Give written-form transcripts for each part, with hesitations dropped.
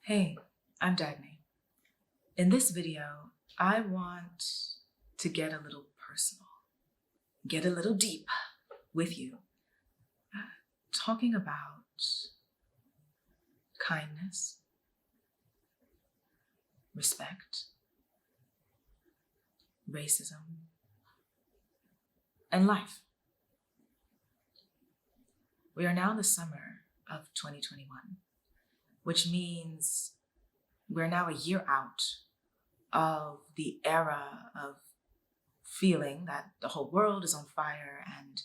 Hey, I'm Dagny. In this video, I want to get a little personal, get a little deep with you, talking about kindness, respect, racism, and life. We are now in the summer of 2021, which means we're now a year out of the era of feeling that the whole world is on fire and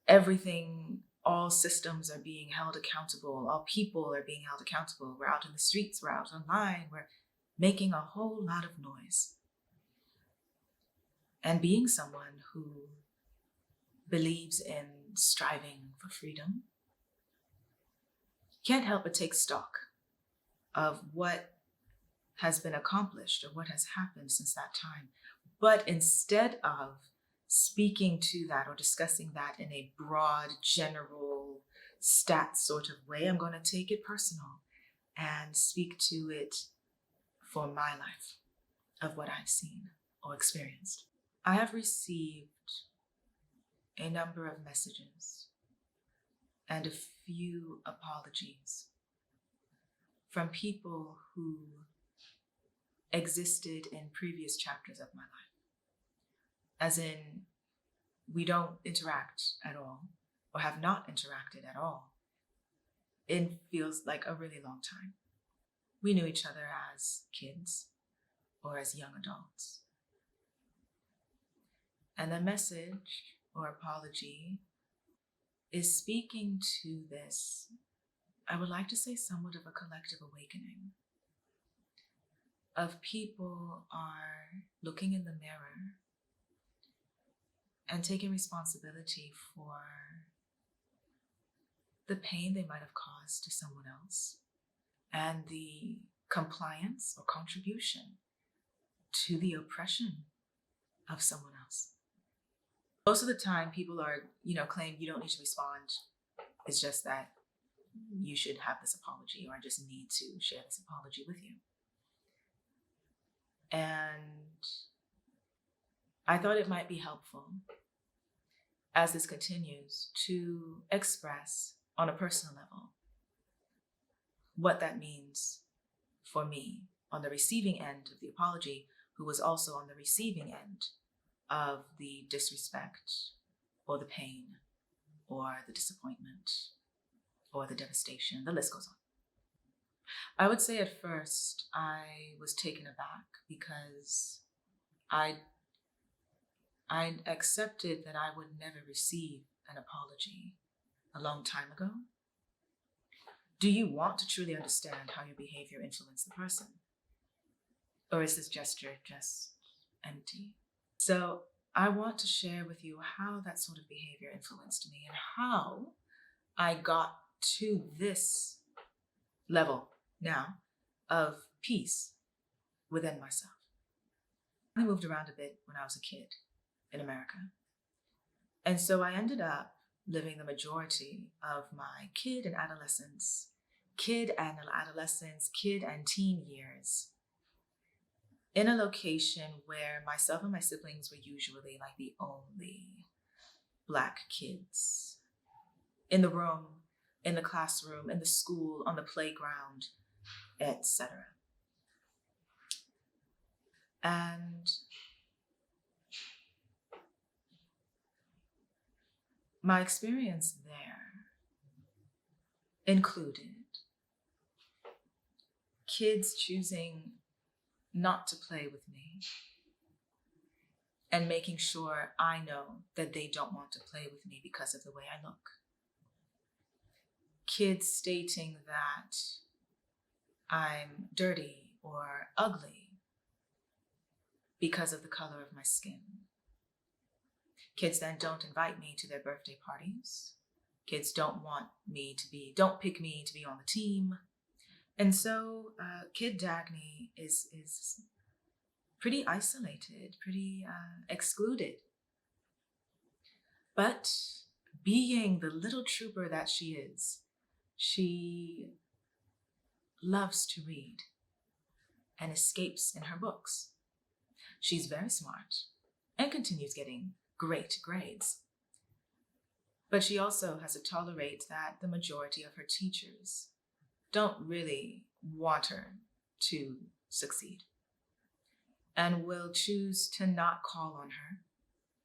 everything, all systems are being held accountable, all people are being held accountable. We're out in the streets, we're out online, we're making a whole lot of noise. And being someone who believes in striving for freedom, can't help but take stock of what has been accomplished or what has happened since that time. But instead of speaking to that or discussing that in a broad, general, stat sort of way, I'm going to take it personal and speak to it for my life of what I've seen or experienced. I have received a number of messages and a few apologies from people who existed in previous chapters of my life. As in, we don't interact at all or have not interacted at all. It feels like a really long time. We knew each other as kids or as young adults. And the message or apology is speaking to this, I would like to say, somewhat of a collective awakening of people are looking in the mirror and taking responsibility for the pain they might have caused to someone else and the compliance or contribution to the oppression of someone else. Most of the time people are, claim you don't need to respond. It's just that you should have this apology, or I just need to share this apology with you. And I thought it might be helpful as this continues to express on a personal level what that means for me on the receiving end of the apology, who was also on the receiving end of the disrespect or the pain or the disappointment or the devastation. The list goes on. I would say at first I was taken aback because I accepted that I would never receive an apology a long time ago. Do you want to truly understand how your behavior influenced the person? Or is this gesture just empty? So I want to share with you how that sort of behavior influenced me and how I got to this level now of peace within myself. I moved around a bit when I was a kid in America. And so I ended up living the majority of my kid and teen years in a location where myself and my siblings were usually like the only Black kids in the room, in the classroom, in the school, on the playground, etc. And my experience there included kids choosing not to play with me and making sure I know that they don't want to play with me because of the way I look. Kids stating that I'm dirty or ugly because of the color of my skin. Kids then don't invite me to their birthday parties. Kids don't pick me to be on the team. And so Kid Dagny is pretty isolated, pretty excluded. But being the little trooper that she is, she loves to read and escapes in her books. She's very smart and continues getting great grades. But she also has to tolerate that the majority of her teachers don't really want her to succeed and will choose to not call on her,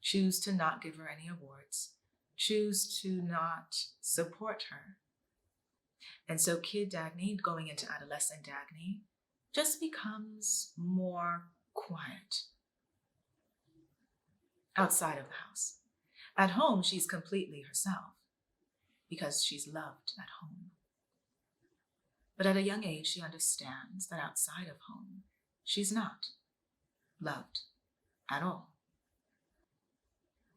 choose to not give her any awards, choose to not support her. And so kid Dagny, going into adolescent Dagny, just becomes more quiet outside of the house. At home, she's completely herself because she's loved at home. But at a young age, she understands that outside of home, she's not loved at all.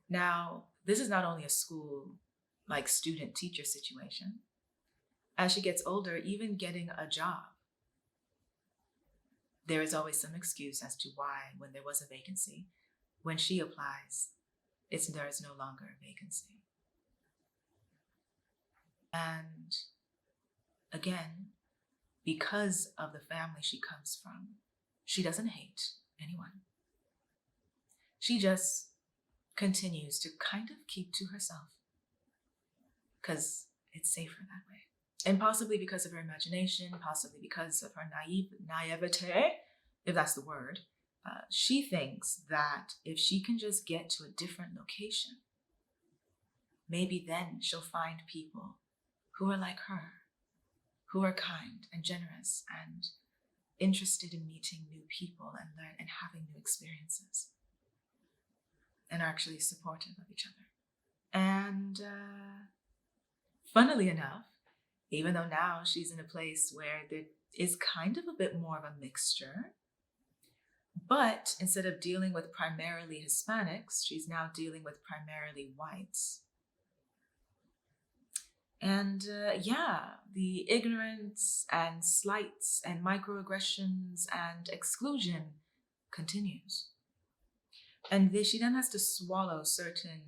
Now, this is not only a school like student-teacher situation. As she gets older, even getting a job, there is always some excuse as to why, when there was a vacancy, when she applies, there is no longer a vacancy. And again, because of the family she comes from, she doesn't hate anyone. She just continues to kind of keep to herself because it's safer that way. And possibly because of her imagination, possibly because of her naivete, if that's the word, she thinks that if she can just get to a different location, maybe then she'll find people who are like her, who are kind and generous and interested in meeting new people and having new experiences, and are actually supportive of each other. And funnily enough, even though now she's in a place where there is kind of a bit more of a mixture, but instead of dealing with primarily Hispanics, she's now dealing with primarily whites. And the ignorance and slights and microaggressions and exclusion continues. And she then has to swallow certain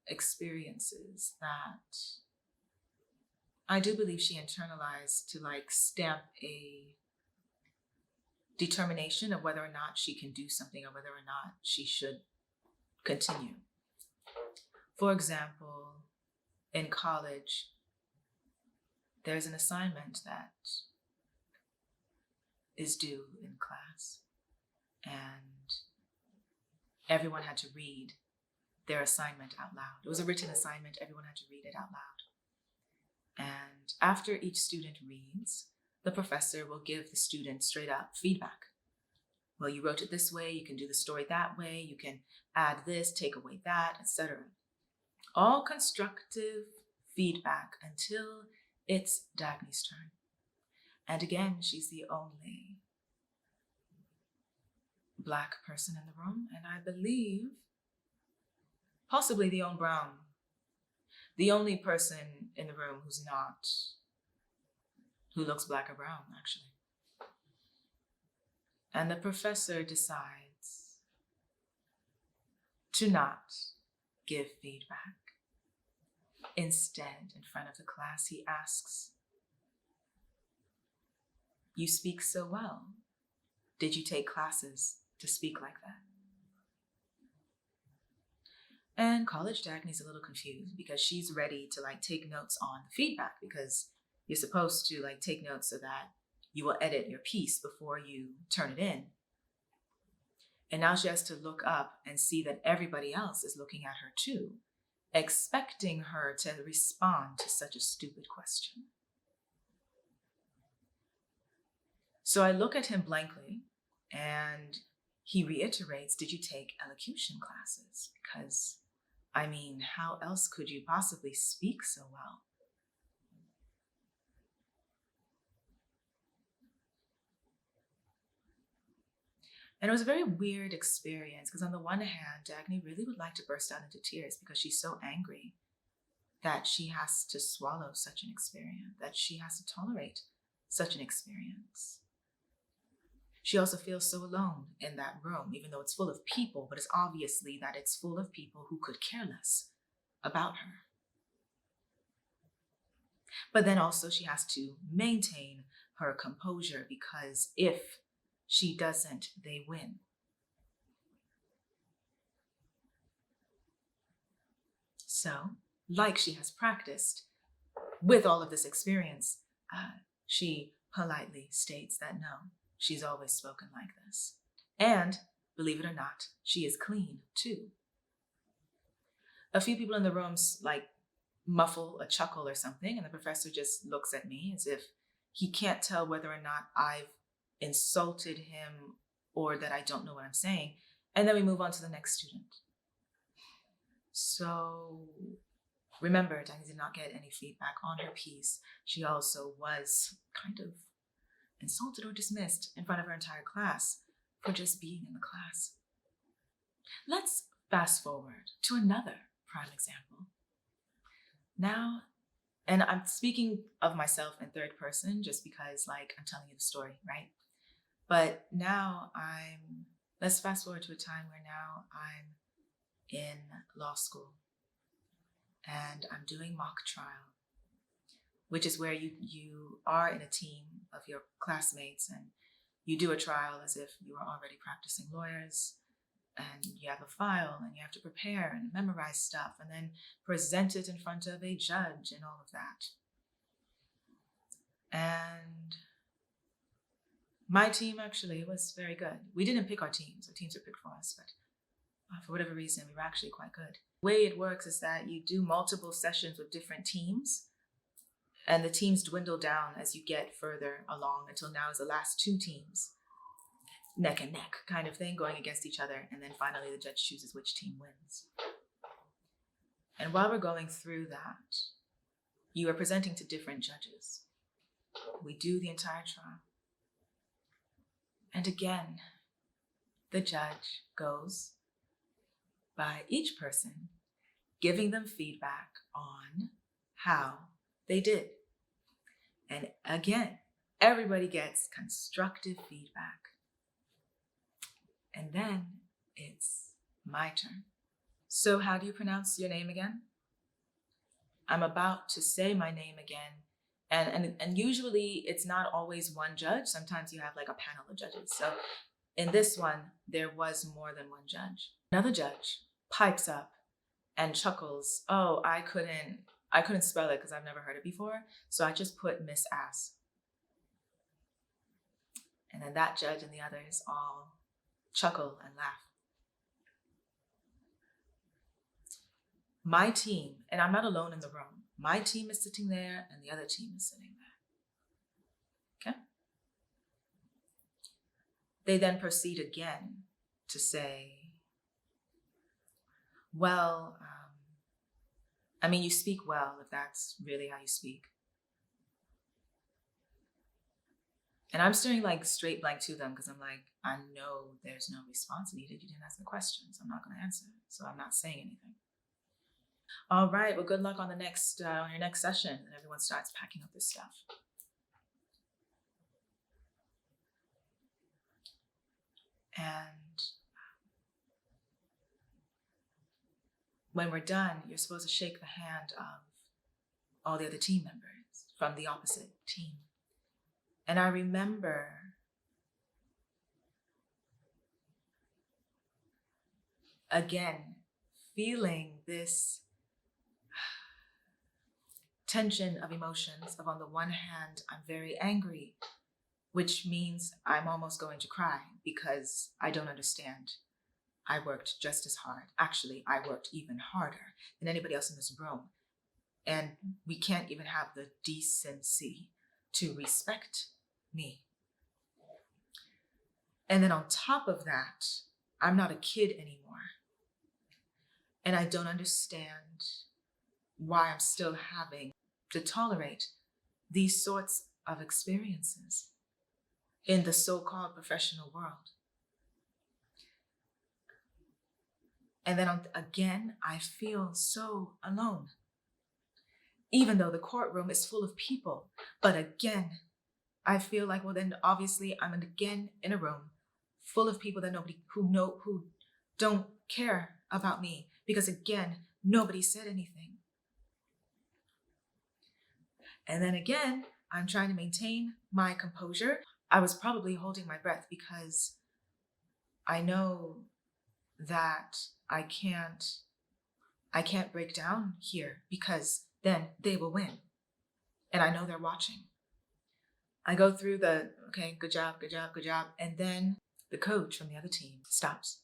experiences that I do believe she internalized to stamp a determination of whether or not she can do something or whether or not she should continue. For example, in college, there's an assignment that is due in class, and everyone had to read their assignment out loud. It was a written assignment, everyone had to read it out loud. And after each student reads, the professor will give the student straight up feedback. Well, you wrote it this way, you can do the story that way, you can add this, take away that, etc. All constructive feedback until it's Dagny's turn. And again, she's the only Black person in the room, and I believe possibly the only brown. The only person in the room who looks Black or brown, actually. And the professor decides to not give feedback. Instead, in front of the class, he asks, "You speak so well. Did you take classes to speak like that?" And college Dagny's a little confused because she's ready to take notes on the feedback, because you're supposed to take notes so that you will edit your piece before you turn it in. And now she has to look up and see that everybody else is looking at her too, expecting her to respond to such a stupid question. So I look at him blankly, and he reiterates, "Did you take elocution classes? Because, how else could you possibly speak so well?" And it was a very weird experience because on the one hand, Dagny really would like to burst out into tears because she's so angry that she has to swallow such an experience, that she has to tolerate such an experience. She also feels so alone in that room, even though it's full of people, but it's obviously that it's full of people who could care less about her. But then also she has to maintain her composure, because if she doesn't, they win. So, like she has practiced with all of this experience, she politely states that no, she's always spoken like this. And, believe it or not, she is clean too. A few people in the room muffle a chuckle or something, and the professor just looks at me as if he can't tell whether or not I've insulted him or that I don't know what I'm saying. And then we move on to the next student. So remember, Dagny did not get any feedback on her piece. She also was kind of insulted or dismissed in front of her entire class for just being in the class. Let's fast forward to another prime example. Now, and I'm speaking of myself in third person just because I'm telling you the story, right? But now let's fast forward to a time where now I'm in law school and I'm doing mock trial, which is where you are in a team of your classmates and you do a trial as if you are already practicing lawyers, and you have a file and you have to prepare and memorize stuff and then present it in front of a judge and all of that. And my team actually was very good. We didn't pick our teams were picked for us, but for whatever reason, we were actually quite good. The way it works is that you do multiple sessions with different teams, and the teams dwindle down as you get further along until now is the last two teams, neck and neck kind of thing, going against each other, and then finally the judge chooses which team wins. And while we're going through that, you are presenting to different judges. We do the entire trial. And again, the judge goes by each person, giving them feedback on how they did. And again, everybody gets constructive feedback. And then it's my turn. So how do you pronounce your name again? I'm about to say my name again. And usually it's not always one judge. Sometimes you have a panel of judges. So in this one, there was more than one judge. Another judge pipes up and chuckles. Oh, I couldn't spell it because I've never heard it before. So I just put Miss Ass. And then that judge and the others all chuckle and laugh. My team, and I'm not alone in the room, my team is sitting there and the other team is sitting there. Okay? They then proceed again to say, well, you speak well, if that's really how you speak. And I'm staring straight blank to them because I'm I know there's no response needed. You didn't ask the question, so I'm not going to answer. So I'm not saying anything. All right, well, good luck on your next session. And everyone starts packing up their stuff. And when we're done, you're supposed to shake the hand of all the other team members from the opposite team. And I remember again feeling this tension of emotions of, on the one hand, I'm very angry, which means I'm almost going to cry because I don't understand. I worked just as hard. Actually, I worked even harder than anybody else in this room. And we can't even have the decency to respect me. And then on top of that, I'm not a kid anymore. And I don't understand why I'm still having to tolerate these sorts of experiences in the so-called professional world. And then again, I feel so alone. Even though the courtroom is full of people. But again, I feel well, then obviously I'm again in a room full of people that who don't care about me. Because again, nobody said anything. And then again, I'm trying to maintain my composure. I was probably holding my breath because I know that I can't break down here because then they will win. And I know they're watching. I go through the, okay, good job, good job, good job. And then the coach from the other team stops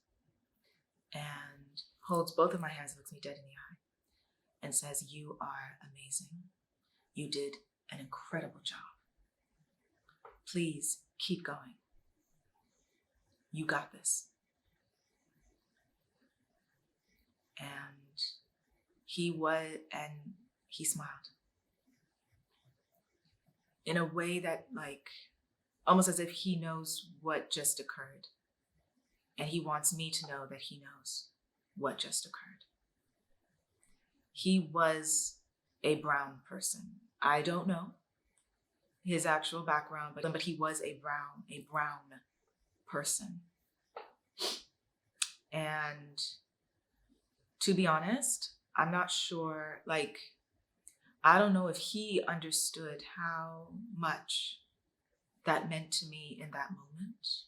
and holds both of my hands, looks me dead in the eye, and says, "You are amazing. You did an incredible job. Please keep going. You got this." And he smiled in a way that, like, almost as if he knows what just occurred. And he wants me to know that he knows what just occurred. He was a brown person. I don't know his actual background, but he was a brown person. And to be honest, I'm not sure, like, I don't know if he understood how much that meant to me in that moment,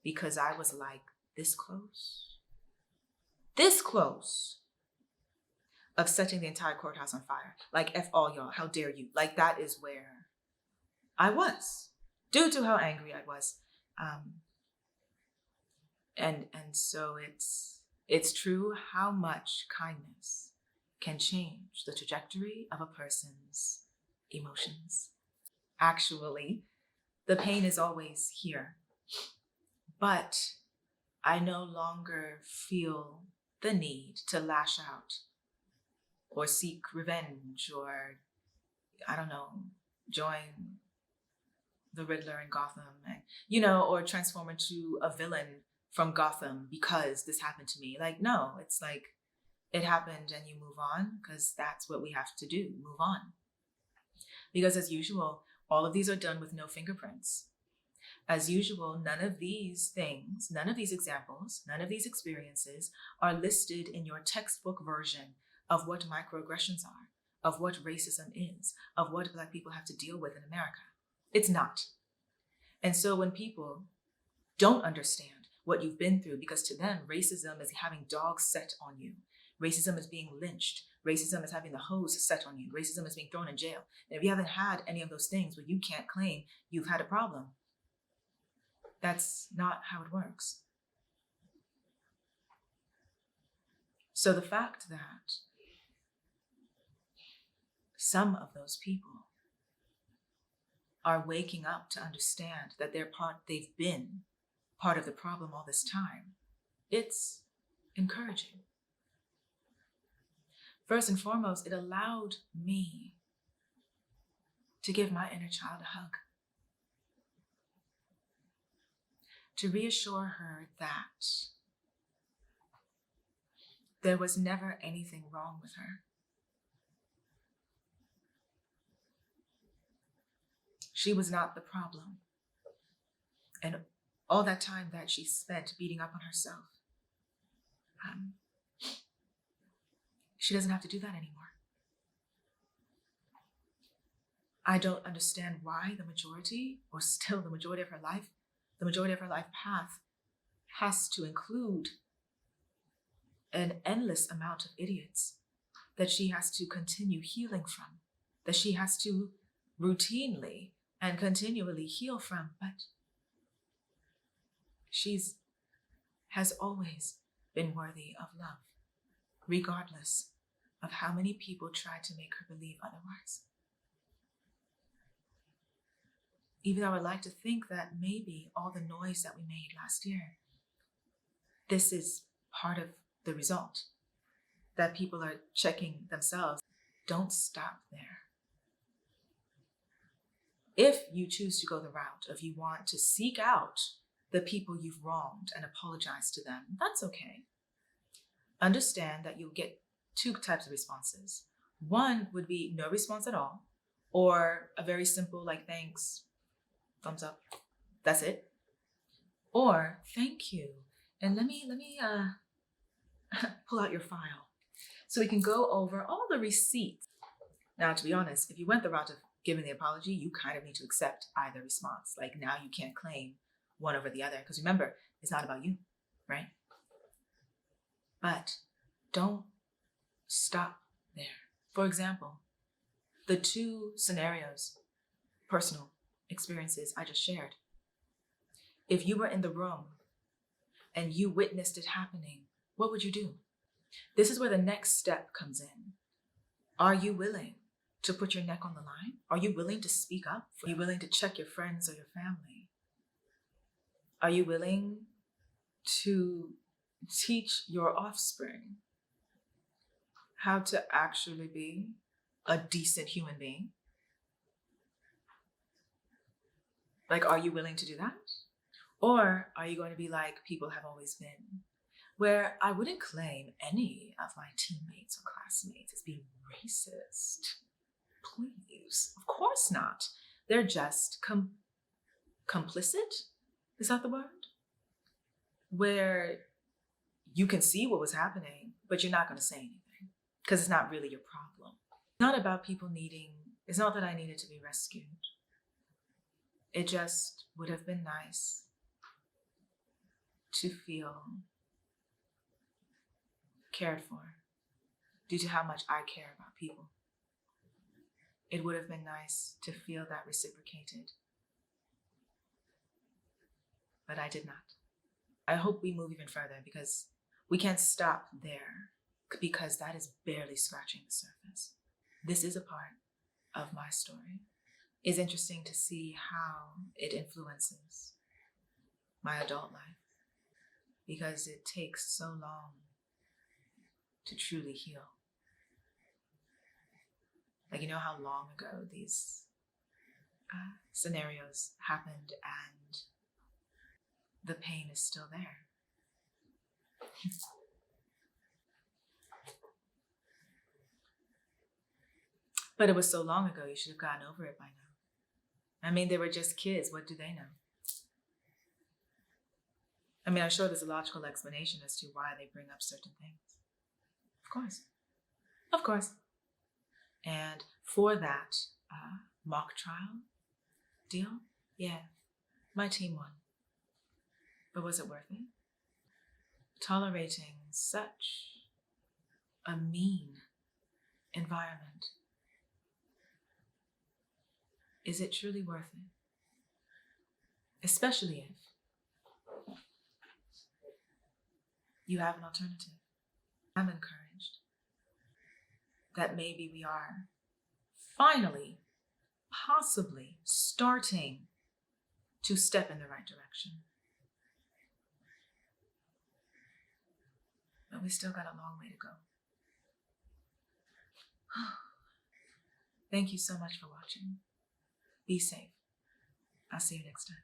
because I was like this close of setting the entire courthouse on fire. Like, F all y'all, how dare you? Like, that is where I was, due to how angry I was. And so it's true how much kindness can change the trajectory of a person's emotions. Actually, the pain is always here, but I no longer feel the need to lash out or seek revenge or, I don't know, join the Riddler in Gotham, and, or transform into a villain from Gotham because this happened to me. Like, no, it's like, it happened and you move on, because that's what we have to do, move on. Because as usual, all of these are done with no fingerprints. As usual, none of these things, none of these examples, none of these experiences are listed in your textbook version of what microaggressions are, of what racism is, of what Black people have to deal with in America. It's not. And so when people don't understand what you've been through, because to them, racism is having dogs set on you. Racism is being lynched. Racism is having the hose set on you. Racism is being thrown in jail. And if you haven't had any of those things, well, you can't claim you've had a problem. That's not how it works. So the fact that some of those people are waking up to understand that they've been part of the problem all this time, it's encouraging. First and foremost, it allowed me to give my inner child a hug, to reassure her that there was never anything wrong with her. She was not the problem. And all that time that she spent beating up on herself, she doesn't have to do that anymore. I don't understand why the majority of her life path has to include an endless amount of idiots that she has to continue healing from, that she has to routinely and continually heal from. But has always been worthy of love, regardless of how many people try to make her believe otherwise. Even though I would like to think that maybe all the noise that we made last year, this is part of the result, that people are checking themselves. Don't stop there. If you choose to go the route of you want to seek out the people you've wronged and apologize to them, that's okay. Understand that you'll get two types of responses. One would be no response at all, or a very simple, like, thanks, thumbs up, that's it. Or thank you, and let me pull out your file so we can go over all the receipts. Now, to be honest, if you went the route of giving the apology, you kind of need to accept either response. Like now you can't claim one over the other, because remember, it's not about you, right? But don't stop there. For example, the two scenarios, personal experiences I just shared. If you were in the room and you witnessed it happening, what would you do? This is where the next step comes in. Are you willing to put your neck on the line? Are you willing to speak up? Are you willing to check your friends or your family? Are you willing to teach your offspring how to actually be a decent human being? Like, are you willing to do that? Or are you going to be like people have always been, where I wouldn't claim any of my teammates or classmates as being racist. Please, of course not. They're just complicit? Is that the word? Where you can see what was happening, but you're not going to say anything because it's not really your problem. It's not about people it's not that I needed to be rescued. It just would have been nice to feel cared for due to how much I care about people. It would have been nice to feel that reciprocated, but I did not. I hope we move even further, because we can't stop there, because that is barely scratching the surface. This is a part of my story. It's interesting to see how it influences my adult life, because it takes so long to truly heal. Like, you know how long ago these scenarios happened and the pain is still there. But it was so long ago, you should have gotten over it by now. I mean, they were just kids. What do they know? I mean, I'm sure there's a logical explanation as to why they bring up certain things. Of course. Of course. And for that mock trial deal, yeah, my team won. But was it worth it? Tolerating such a mean environment, is it truly worth it? Especially if you have an alternative. I'm encouraged that maybe we are finally, possibly starting to step in the right direction. But we still got a long way to go. Thank you so much for watching. Be safe. I'll see you next time.